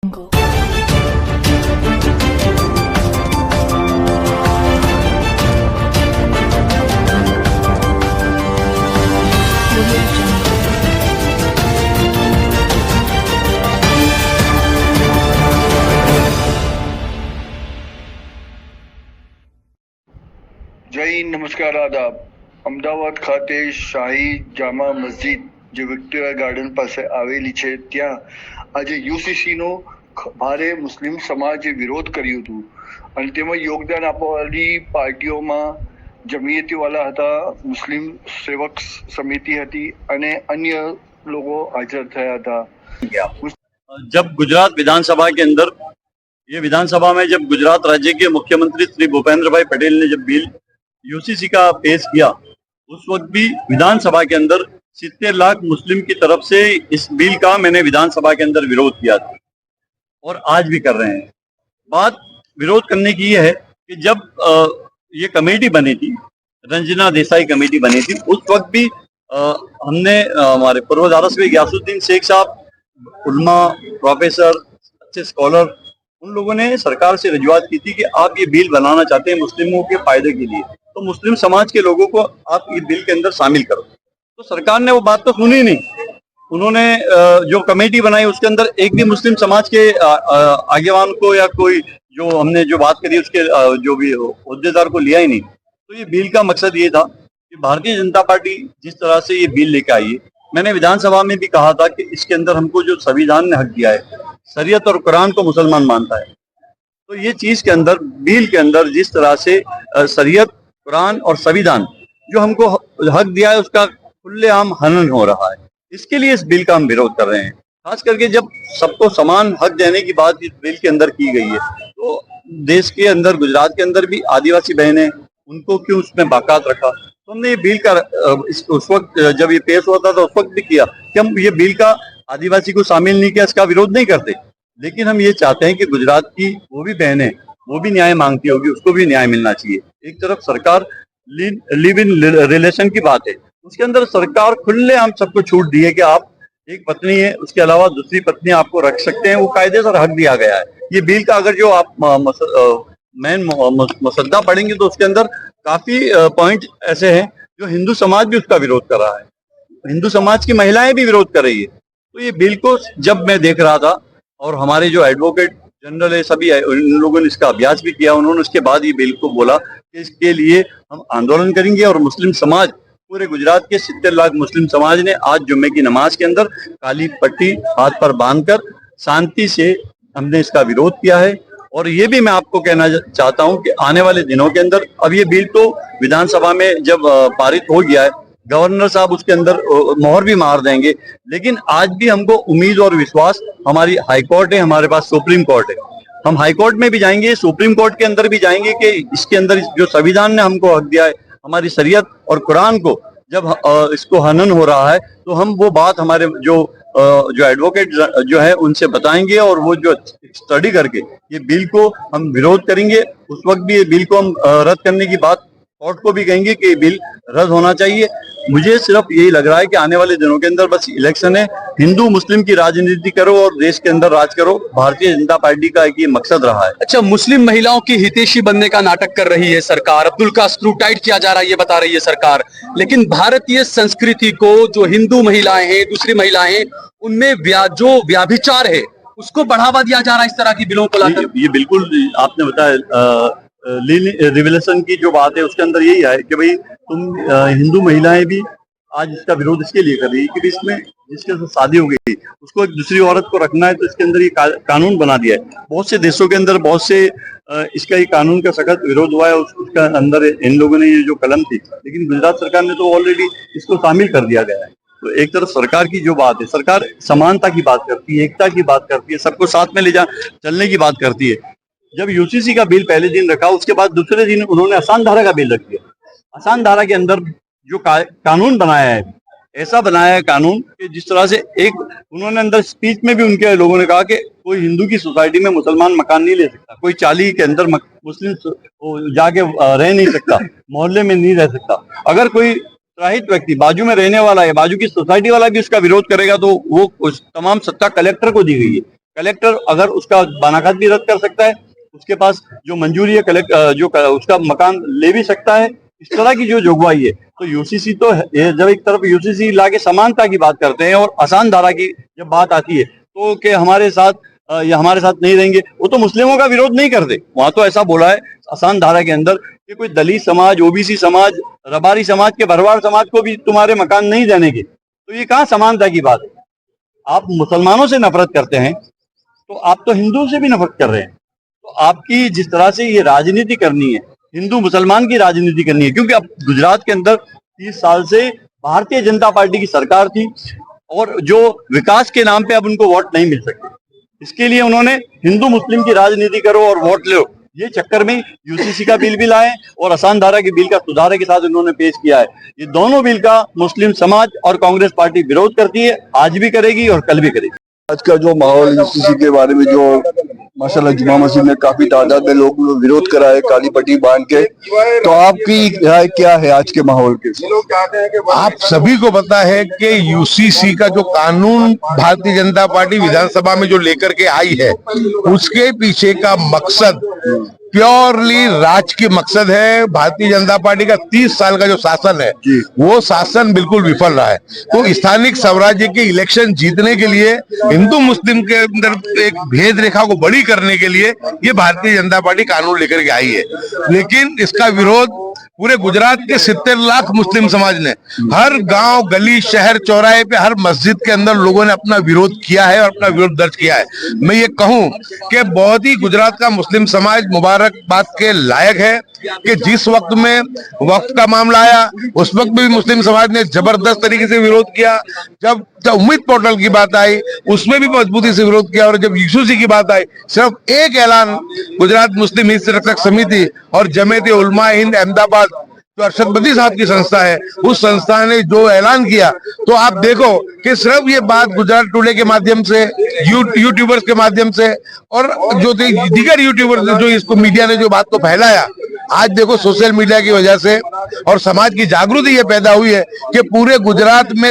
Jungle. Audio Jungle. જય હિન્દ, નમસ્કાર, આદાબ. અમદાવાદ ખાતે શાહી જામા મસ્જિદ જે વિક્ટોરિયા ગાર્ડન પાસે આવેલી છે ત્યાં આજે યુસીસી નો ભારે મુસ્લિમ સમાજે વિરોધ કર્યો હતું અને તેમાં યોગદાન આપવાવાળી પાર્ટીઓમાં જમિયતીવાલા હતા, મુસ્લિમ સેવક સમિતિ હતી અને अन्य લોકો હાજર થયા હતા. जब गुजरात विधानसभा के अंदर ये विधानसभा में जब गुजरात राज्य के मुख्यमंत्री श्री भूपेंद्र भाई पटेल ने जब बिल यूसीसी का पेश किया, उस वक्त भी विधानसभा के अंदर 70 लाख मुस्लिम की तरफ से इस बिल का मैंने विधानसभा के अंदर विरोध किया था और आज भी कर रहे हैं. बात विरोध करने की ये है कि जब ये कमेटी बनी थी, रंजना देसाई कमेटी बनी थी, उस वक्त भी हमने हमारे पूर्व धारासभ्य गयासुद्दीन शेख साहब, उलमा, प्रोफेसर, अच्छे स्कॉलर, उन लोगों ने सरकार से रजूआत की थी कि आप ये बिल बनाना चाहते हैं मुस्लिमों के फायदे के लिए, तो मुस्लिम समाज के लोगों को आप ये बिल के अंदर शामिल करो. तो सरकार ने वो बात तो सुनी नहीं. उन्होंने जो कमेटी बनाई उसके अंदर एक भी मुस्लिम समाज के आगेवान को या कोई जो हमने जो बात करी उसके जो भी ओहदेदार को लिया ही नहीं. तो ये बिल का मकसद ये था कि भारतीय जनता पार्टी जिस तरह से ये बिल लेके आई है, मैंने विधानसभा में भी कहा था कि इसके अंदर हमको जो संविधान ने हक दिया है, शरीयत और कुरान को मुसलमान मानता है, तो ये चीज के अंदर बिल के अंदर जिस तरह से शरीयत, कुरान और संविधान जो हमको हक दिया है उसका खुलेआम हनन हो रहा है. इसके लिए इस बिल का हम विरोध कर रहे हैं. खास करके जब सबको समान हक देने की बात इस बिल के अंदर की गई है, तो देश के अंदर गुजरात के अंदर भी आदिवासी बहनें, उनको क्यों उसमें बाकात रखा. तो हमने ये बिल का उस वक्त जब ये पेश होता था उस वक्त भी किया कि हम ये बिल का आदिवासी को शामिल नहीं किया, इसका विरोध नहीं करते, लेकिन हम ये चाहते हैं कि गुजरात की वो भी बहनें, वो भी न्याय मांगती होगी, उसको भी न्याय मिलना चाहिए. एक तरफ सरकार लिव इन रिलेशन की बात है, उसके अंदर सरकार खुलेआम सबको छूट दी है कि आप एक पत्नी है, उसके अलावा दूसरी पत्नी आपको रख सकते हैं, वो कायदे से हक दिया गया है. ये बिल का अगर जो आप मेन मसद्दा पढ़ेंगे तो उसके अंदर काफी पॉइंट ऐसे हैं जो हिंदू समाज भी उसका विरोध कर रहा है, हिंदू समाज की महिलाएं भी विरोध कर रही है. तो ये बिल को जब मैं देख रहा था और हमारे जो एडवोकेट जनरल है सभी उन लोगों ने इसका अभ्यास भी किया, उन्होंने उसके बाद ये बिल को बोला कि इसके लिए हम आंदोलन करेंगे. और मुस्लिम समाज, पूरे गुजरात के 70 लाख मुस्लिम समाज ने आज जुम्मे की नमाज के अंदर काली पट्टी हाथ पर बांधकर शांति से हमने इसका विरोध किया है. और ये भी मैं आपको कहना चाहता हूं कि आने वाले दिनों के अंदर, अब ये बिल तो विधानसभा में जब पारित हो गया है, गवर्नर साहब उसके अंदर मोहर भी मार देंगे, लेकिन आज भी हमको उम्मीद और विश्वास, हमारी हाई कोर्ट है, हमारे पास सुप्रीम कोर्ट है, हम हाई कोर्ट में भी जाएंगे, सुप्रीम कोर्ट के अंदर भी जाएंगे कि इसके अंदर जो संविधान ने हमको हक दिया है, हमारी शरीयत और कुरान को जब इसको हनन हो रहा है, तो हम वो बात हमारे जो एडवोकेट जो है उनसे बताएंगे और वो जो स्टडी करके ये बिल को हम विरोध करेंगे. उस वक्त भी ये बिल को हम रद्द करने की बात कोर्ट को भी कहेंगे कि ये बिल रद्द होना चाहिए. मुझे सिर्फ यही लग रहा है कि आने वाले दिनों के अंदर बस इलेक्शन है, हिंदू मुस्लिम की राजनीति करो और देश के अंदर राज करो. भारतीय जनता पार्टी का एक ये मकसद रहा है. अच्छा, मुस्लिम महिलाओं की हितैषी बनने का नाटक कर रही है सरकार, अब्दुल का स्क्रू टाइट किया जा रहा है ये बता रही है सरकार, लेकिन भारतीय संस्कृति को, जो हिंदू महिलाएं हैं, दूसरी महिलाएं हैं, उनमें जो व्याभिचार है उसको बढ़ावा दिया जा रहा है इस तरह की बिलों को लाकर. ये बिल्कुल आपने बताया रिवलेशन की जो बात है उसके अंदर यही है कि भाई तुम हिंदू महिलाएं भी आज इसका विरोध इसके लिए कर रही है कि इसमें जिसके साथ शादी हो गई उसको एक दूसरी औरत को रखना है, तो इसके अंदर ये कानून बना दिया है. बहुत से देशों के अंदर बहुत से इसका ये कानून का सख्त विरोध हुआ है, उसका अंदर इन लोगों ने ये जो कलम थी, लेकिन गुजरात सरकार ने तो ऑलरेडी इसको शामिल कर दिया गया है. तो एक तरफ सरकार की जो बात है, सरकार समानता की बात करती है, एकता की बात करती है, सबको साथ में ले चलने की बात करती है. जब यूसीसी का बिल पहले दिन रखा, उसके बाद दूसरे दिन उन्होंने आसान धारा का बिल रख दिया. आसान धारा के अंदर जो कानून बनाया है, ऐसा बनाया है कानून कि जिस तरह से एक उन्होंने अंदर स्पीच में भी उनके लोगों ने कहा कि कोई हिंदू की सोसाइटी में मुसलमान मकान नहीं ले सकता, कोई चाली के अंदर मुस्लिम जाके रह नहीं सकता, मोहल्ले में नहीं रह सकता. अगर कोई त्राहित व्यक्ति बाजू में रहने वाला है, बाजू की सोसाइटी वाला भी उसका विरोध करेगा, तो वो तमाम सत्ता कलेक्टर को दी गई है. कलेक्टर अगर उसका बानाखात भी रद्द कर सकता है, उसके पास जो मंजूरी है उसका मकान ले भी सकता है। इस तरह की जो जोगवाई है, तो यूसीसी तो जब एक तरफ यूसीसी लाके समानता की बात करते हैं और आसान धारा की जब बात आती है तो कि हमारे साथ या हमारे साथ नहीं रहेंगे, वो तो मुस्लिमों का विरोध नहीं करते। वहां तो ऐसा बोला है आसान धारा के अंदर कि कोई दलित समाज, ओबीसी समाज, रबारी समाज के भरवाड़ समाज को भी तुम्हारे मकान नहीं देने के। तो ये कहाँ समानता की बात है? आप मुसलमानों से नफरत करते हैं तो आप तो हिंदू से भी नफरत कर रहे हैं। तो आपकी जिस तरह से ये राजनीति करनी है, हिंदू मुसलमान की राजनीति करनी है, क्योंकि अब गुजरात के अंदर 30 साल से भारतीय जनता पार्टी की सरकार थी और जो विकास के नाम पे अब उनको वोट नहीं मिल सकते, इसके लिए उन्होंने हिंदू मुस्लिम की राजनीति करो और वोट लो, ये चक्कर में यूसीसी का बिल भी लाए और आसान धारा के बिल का सुधार के साथ उन्होंने पेश किया है। ये दोनों बिल का मुस्लिम समाज और कांग्रेस पार्टी विरोध करती है, आज भी करेगी और कल भी करेगी। आज का जो माहौल यूसीसी के बारे में जो माशाल्लाह जुमा मस्जिद में काफी तादाद में लोग विरोध करा है काली पट्टी बांध के, तो आपकी राय क्या है आज के माहौल के? आप सभी को पता है कि यूसीसी का जो कानून भारतीय जनता पार्टी विधानसभा में जो लेकर के आई है, उसके पीछे का मकसद प्योरली राजकीय मकसद है। भारतीय जनता पार्टी का 30 साल का जो शासन है वो शासन बिल्कुल विफल रहा है। तो स्थानिक स्वराज्य के इलेक्शन जीतने के लिए हिंदू मुस्लिम के अंदर एक भेद रेखा को बड़ी करने के लिए ये भारतीय जनता पार्टी कानून लेकर के आई है, लेकिन इसका विरोध पूरे गुजरात के 70 लाख मुस्लिम समाज ने हर गांव, गली, शहर, चौराहे पे, हर मस्जिद के अंदर लोगों ने अपना विरोध किया है और अपना विरोध दर्ज किया है। मैं ये कहूं कि बहुत ही गुजरात का मुस्लिम समाज मुबारकबाद के लायक है कि जिस वक्त में वक्त का मामला आया उस वक्त भी मुस्लिम समाज ने जबरदस्त तरीके से विरोध किया। जब उम्मीद पोर्टल की बात आई उसमें भी मजबूती से विरोध किया, और जब यूसीसी की बात आई सिर्फ एक ऐलान गुजरात मुस्लिम हित रक्षक समिति और जमीयत उलमा हिंद अहमदाबाद जो अरशद बदी साहब की संस्था है, उस संस्था ने जो ऐलान किया, तो आप देखो कि सिर्फ ये बात गुजरात टुडे के माध्यम से, यूट्यूबर्स के माध्यम से और जो दीगर यूट्यूबर्स जो इसको मीडिया ने जो बात को फैलाया, आज देखो सोशल मीडिया की वजह से और समाज की जागृति ये पैदा हुई है कि पूरे गुजरात में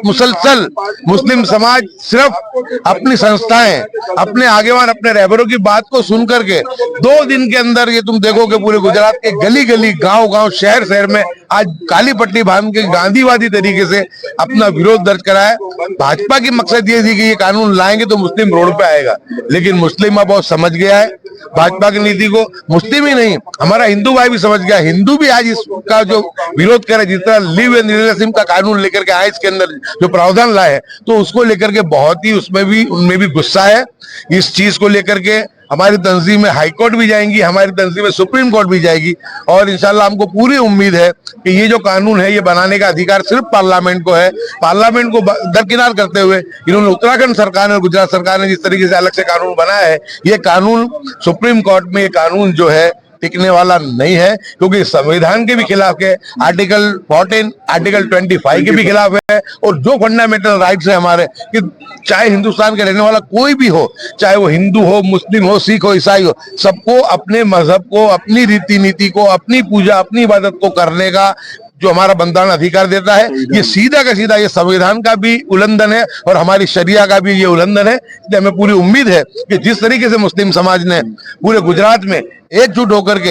मुसलसल मुस्लिम समाज सिर्फ अपनी संस्थाएं, अपने आगेवान, अपने रहबरों की बात को सुन करके 2 दिन के अंदर ये तुम देखो कि पूरे गुजरात के गली गली, गांव गांव, शहर शहर में आज काली पट्टी बांध के गांधीवादी तरीके से अपना विरोध दर्ज करा है। भाजपा की मकसद ये थी कि ये कानून लाएंगे तो मुस्लिम रोड पे आएगा, लेकिन मुस्लिम अब बहुत समझ गया है भाजपा की नीति को। मुस्लिम ही नहीं, हमारा हिंदू भाई भी समझ गया। हिंदू भी आज इसका जो विरोध करे, जिस तरह लिव एंड रिलेशन का कानून लेकर के आए, इसके अंदर जो प्रावधान लाए हैं, तो उसको लेकर के बहुत ही उनमें भी गुस्सा है। इस चीज को लेकर के हमारी तंजीम में हाई कोर्ट भी जाएंगी, हमारी तंजीम में सुप्रीम कोर्ट भी जाएगी, और इंशाल्लाह हमको पूरी उम्मीद है कि ये जो कानून है ये बनाने का अधिकार सिर्फ पार्लियामेंट को है। पार्लियामेंट को दरकिनार करते हुए इन्होंने उत्तराखंड सरकार और गुजरात सरकार ने जिस तरीके से अलग से कानून बनाया है, ये कानून सुप्रीम कोर्ट में ये कानून जो है टिकने वाला नहीं है, क्योंकि संविधान के भी खिलाफ है, आर्टिकल 14, आर्टिकल 25 के भी खिलाफ है, और जो फंडामेंटल राइट्स है हमारे, कि चाहे हिंदुस्तान के रहने वाला कोई भी हो, चाहे वो हिंदू हो, मुस्लिम हो, सिख हो, ईसाई हो, सबको अपने मजहब को, अपनी रीति नीति को, अपनी पूजा, अपनी इबादत को करने का जो हमारा बंधारण अधिकार देता है, ये सीधा का सीधा ये संविधान का भी उल्लंघन है और हमारी शरिया का भी ये उल्लंघन है। इसलिए हमें पूरी उम्मीद है कि जिस तरीके से मुस्लिम समाज ने पूरे गुजरात में एकजुट होकर के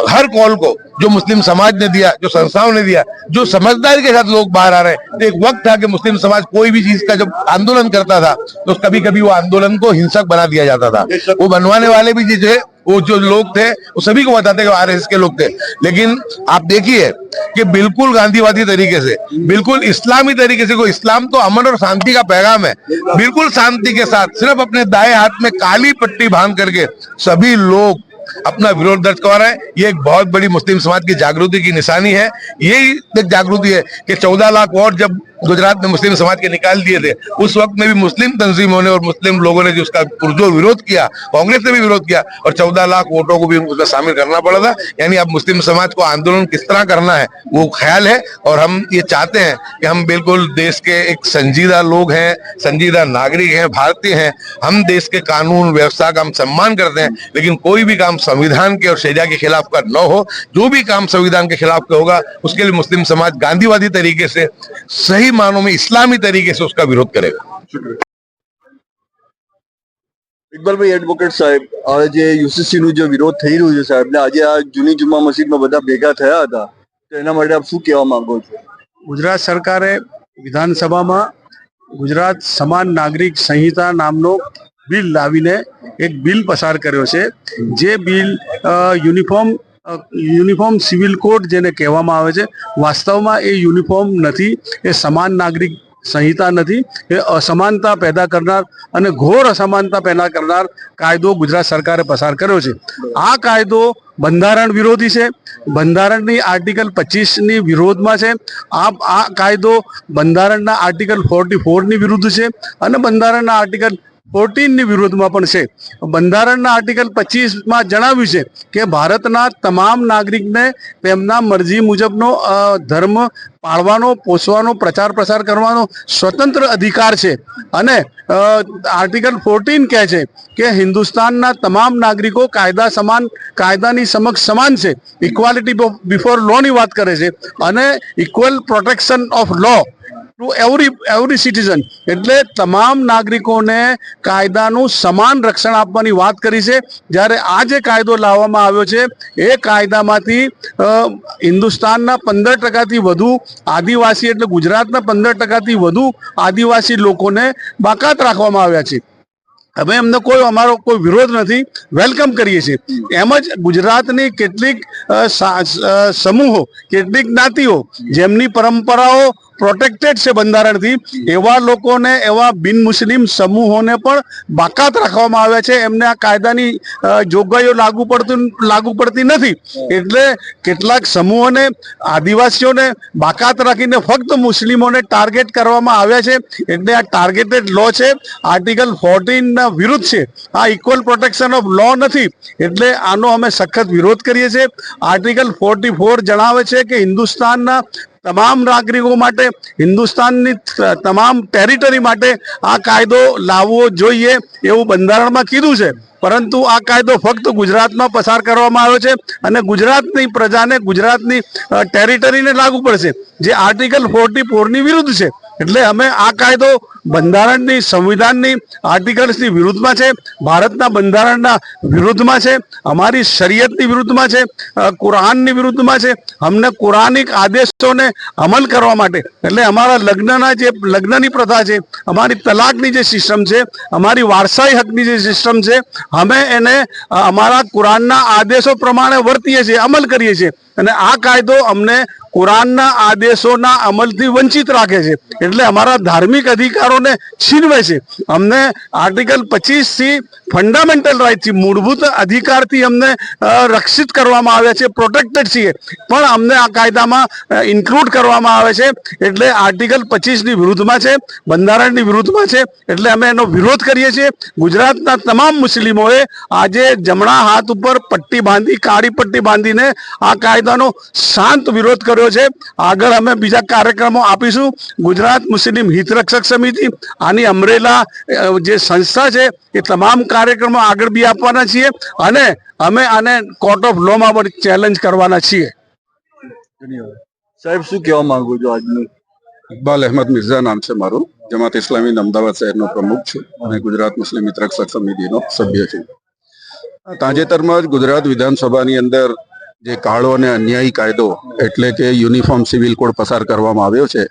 हर कॉल को जो मुस्लिम समाज ने दिया, जो संस्थाओं ने दिया, जो समझदारी के साथ लोग बाहर आ रहे हैं। तो एक वक्त था कि मुस्लिम समाज कोई भी चीज का जब आंदोलन करता था तो कभी कभी वो आंदोलन को हिंसक बना दिया जाता था। वो बनवाने वाले भी जो है, वो जो लोग थे वो सभी को बताते कि आरएसएस के लोग थे, लेकिन आप देखिए कि बिल्कुल गांधीवादी तरीके से, बिल्कुल इस्लामी तरीके से, को इस्लाम तो अमन और शांति का पैगाम है, बिल्कुल शांति के साथ सिर्फ अपने दाएं हाथ में काली पट्टी बांध करके सभी लोग अपना विरोध दर्ज करवा रहे हैं। ये एक बहुत बड़ी मुस्लिम समाज की जागृति की निशानी है। यही एक जागृति है कि 14 लाख वोट जब गुजरात में मुस्लिम समाज के निकाल दिए थे, उस वक्त में भी मुस्लिम तंजीमों ने और मुस्लिम लोगों ने जो उसका पुरजोर विरोध किया, कांग्रेस ने भी विरोध किया, और 14 लाख वोटों को भी उसमें शामिल करना पड़ा था। यानी अब मुस्लिम समाज को आंदोलन किस तरह करना है वो ख्याल है, और हम ये चाहते हैं कि हम बिल्कुल देश के एक संजीदा लोग हैं, संजीदा नागरिक हैं, भारतीय हैं, हम देश के कानून व्यवस्था का हम सम्मान करते हैं, लेकिन कोई भी काम संविधान के और शरिया के खिलाफ का न हो। जो भी काम संविधान के खिलाफ का होगा उसके लिए मुस्लिम समाज गांधीवादी तरीके से, सही मानों में इस्लामी तरीके से उसका विरोध करेगा। ઇકબાલભાઈ એડવોકેટ સાહેબ, આ જે યુસીસી નું જે વિરોધ થઈ રહ્યું છે સાહેબ ને, આજે આ જૂની જુમા મસ્જિદમાં બધા ભેગા થયા હતા, તો એના માટે આપ શું કહેવા માંગો છો? ગુજરાત સરકારે વિધાનસભામાં ગુજરાત સમાન નાગરિક સંહિતા નામનો બિલ લાવીને એક બિલ પસાર કર્યો છે. જે બિલ યુનિફોર્મ સિવિલ કોડ જેને કહેવામાં આવે છે, વાસ્તવમાં એ યુનિફોર્મ નથી, એ સમાન નાગરિક સંહિતા નથી, એ અસમાનતા પેદા કરનાર અને ઘોર અસમાનતા પેદા કરનાર કાયદો ગુજરાત સરકારે પસાર કર્યો છે. આ કાયદો બંધારણ વિરોધી છે, બંધારણની આર્ટિકલ 25ની વિરોધમાં છે. આ કાયદો બંધારણના આર્ટિકલ 44ની વિરુદ્ધ છે અને બંધારણના આર્ટિકલ 14ની વિરોધમાં પણ છે. બંધારણના આર્ટિકલ 25માં જણાવ્યું છે કે ભારતના તમામ નાગરિકને તેમના મરજી મુજબનો ધર્મ પાળવાનો, પોષવાનો, પ્રચાર પ્રસાર કરવાનો સ્વતંત્ર અધિકાર છે. અને આર્ટિકલ 14 કહે છે કે હિન્દુસ્તાનના તમામ નાગરિકો કાયદાની સમક્ષ સમાન છે. ઇક્વાલિટી બિફોર લો ની વાત કરે છે અને equal protection of law to every citizen, એટલે તમામ નાગરિકોને કાયદાનું સમાન રક્ષણ આપવાની વાત કરી છે. જ્યારે આ જે કાયદો લાવવામાં આવ્યો છે એ કાયદામાંથી હિન્દુસ્તાનના 15%થી વધુ આદિવાસી, એટલે ગુજરાતના 15%થી વધુ આદિવાસી લોકોને બાકાત રાખવામાં આવ્યા છે. અમે એમને અમારો કોઈ વિરોધ નથી, વેલકમ કરીએ છીએ. એમ જ ગુજરાતની કેટલીક સમૂહો, કેટલીક જ્ઞાતિઓ જેમની પરંપરાઓ પ્રોટેક્ટેડ છે બંધારણથી, એવા લોકોને, એવા બિન મુસ્લિમ સમૂહોને પણ બાકાત રાખવામાં આવ્યા છે. એમને આ કાયદાની જોગવાઈઓ લાગુ પડતી નથી. એટલે કેટલાક સમૂહોને, આદિવાસીઓને બાકાત રાખીને ફક્ત મુસ્લિમોને ટાર્ગેટ કરવામાં આવ્યા છે. એટલે આ ટાર્ગેટેડ લો છે, આર્ટિકલ 14 વિરુદ્ધ છે. આ ઇક્વલ પ્રોટેક્શન ઓફ લો નથી. એટલે આનો અમે સખત વિરોધ કરીએ છીએ. આર્ટિકલ 44 જણાવે છે કે હિન્દુસ્તાનના તમામ નાગરિકો માટે, હિન્દુસ્તાનની તમામ ટેરિટરી માટે આ કાયદો લાવવો જોઈએ એવું બંધારણમાં કીધું છે. પરંતુ આ કાયદો ફક્ત ગુજરાતમાં પસાર કરવામાં આવ્યો છે અને ગુજરાતની પ્રજાને, ગુજરાતની ટેરિટરીને લાગુ પડશે, જે આર્ટિકલ 44ની વિરુદ્ધ છે. એટલે અમે આ કાયદો બંધારણની, સંવિધાનની આર્ટિકલ્સની વિરુદ્ધમાં છે, ભારતના બંધારણના વિરુદ્ધમાં છે, અમારી શરીયતની વિરુદ્ધમાં છે, કુરાનની વિરુદ્ધમાં છે. અમને કુરાનિક આદેશોને અમલ કરવા માટે, એટલે અમારા લગ્નની પ્રથા છે, અમારી તલાકની જે સિસ્ટમ છે, અમારી વારસાઈ હકની જે સિસ્ટમ છે, અમે એને અમારા કુરાનના આદેશો પ્રમાણે વર્તીએ છીએ, અમલ કરીએ છીએ. અને આ કાયદો અમને કુરાનના આદેશોના અમલથી વંચિત રાખે છે. એટલે અમારા ધાર્મિક અધિકારોને છીનવે છે. અમને આર્ટિકલ 25થી ફંડામેન્ટલ રાઇટથી, મૂળભૂત અધિકારથી અમને રક્ષિત કરવામાં આવ્યા છે, પ્રોટેક્ટેડ છીએ, પણ અમને આ કાયદામાં ઇન્ક્લુડ કરવામાં આવે છે. એટલે આર્ટિકલ 25ની વિરુદ્ધમાં છે, બંધારણની વિરુદ્ધમાં છે. એટલે અમે એનો વિરોધ કરીએ છીએ. ગુજરાતના તમામ મુસ્લિમોએ આજે જમણા હાથ ઉપર પટ્ટી બાંધી, કાળી પટ્ટી બાંધીને આ કાયદાનો શાંત વિરોધ કર્યો છે. આગળ અમે બીજા કાર્યક્રમો આપીશું. ગુજરાત મુસ્લિમ હિતરક્ષક સમિતિ, આની અમરેલા જે સંસ્થા છે, એ તમામ કાર્યક્રમો આગળ બી આપવાના છીએ અને અમે આને કોર્ટ ઓફ લોમાં પણ ચેલેન્જ કરવાના છીએ. સાહેબ, શું કહેવા માંગુ છો આજનું? ઇકબાલ અહેમદ મિર્ઝા નામ છે મારું. જમાત ઇસ્લામી અમદાવાદ શહેરનો પ્રમુખ છું અને ગુજરાત મુસ્લિમ હિતરક્ષક સમિતિનો સભ્ય છું. તાજેતરમાં જ ગુજરાત વિધાનસભાની અંદર જે કાળો અને અન્યાયી કાયદો એટલે કે યુનિફોર્મ સિવિલ કોડ પસાર કરવામાં આવ્યો છે,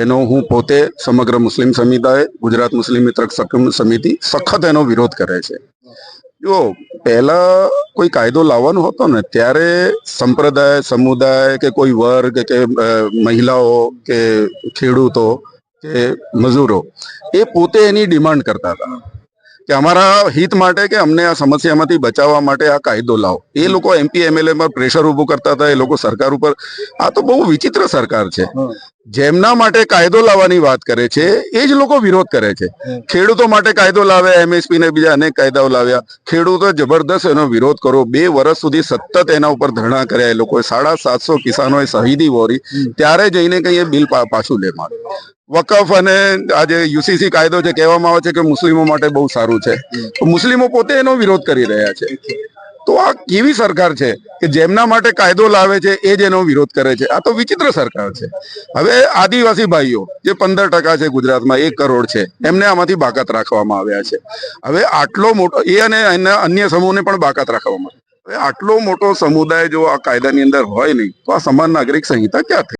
એનો હું પોતે, સમગ્ર મુસ્લિમ સમુદાય, ગુજરાત મુસ્લિમ હિતરક્ષક સમિતિ સખત એનો વિરોધ કરે છે. જો પહેલા કોઈ કાયદો લાવવાનો હતો ને, ત્યારે સંપ્રદાય, સમુદાય કે કોઈ વર્ગ કે મહિલાઓ કે ખેડૂતો કે મજૂરો એ પોતે એની ડિમાન્ડ કરતા હતા કે અમારા હિત માટે, કે અમને આ સમસ્યામાંથી બચાવવા માટે આ કાયદો લાવો. એ લોકો MP MLA પર પ્રેશર ઉભું કરતા હતા. એ લોકો સરકાર ઉપર, આ તો બહુ વિચિત્ર સરકાર છે. જેમના માટે કાયદો લાવવાની વાત કરે છે એ જ લોકો વિરોધ કરે છે. ખેડૂતો માટે કાયદો લાવ્યા, MSP ને બીજા અનેક કાયદાઓ લાવ્યા. ખેડૂતો જબરદસ્ત એનો વિરોધ કરો. 2 વર્ષ સુધી સતત એના ઉપર ધરણા કર્યા. એ લોકોએ 750 કિસાનોએ શહીદી વોરી, ત્યારે જઈને કઈ એ બિલ પાછું લે મારે. વકફ અને આજે UCC કાયદો જે કહેવામાં આવે છે કે મુસ્લિમો માટે બહુ સારું છે, તો મુસ્લિમો પોતે એનો વિરોધ કરી રહ્યા છે. તો આ કેવી સરકાર છે કે જેમના માટે કાયદો લાવે છે એ જ એનો વિરોધ કરે છે? આ તો વિચિત્ર સરકાર છે. હવે આદિવાસી ભાઈઓ જે 15% છે ગુજરાતમાં, 1 કરોડ છે, એમને આમાંથી બાકાત રાખવામાં આવ્યા છે. હવે આટલો મોટો એ અને એના અન્ય સમૂહને પણ બાકાત રાખવામાં આવે. હવે આટલો મોટો સમુદાય જો આ કાયદાની અંદર હોય નહીં તો આ સમાન નાગરિક સંહિતા ક્યાં થઈ?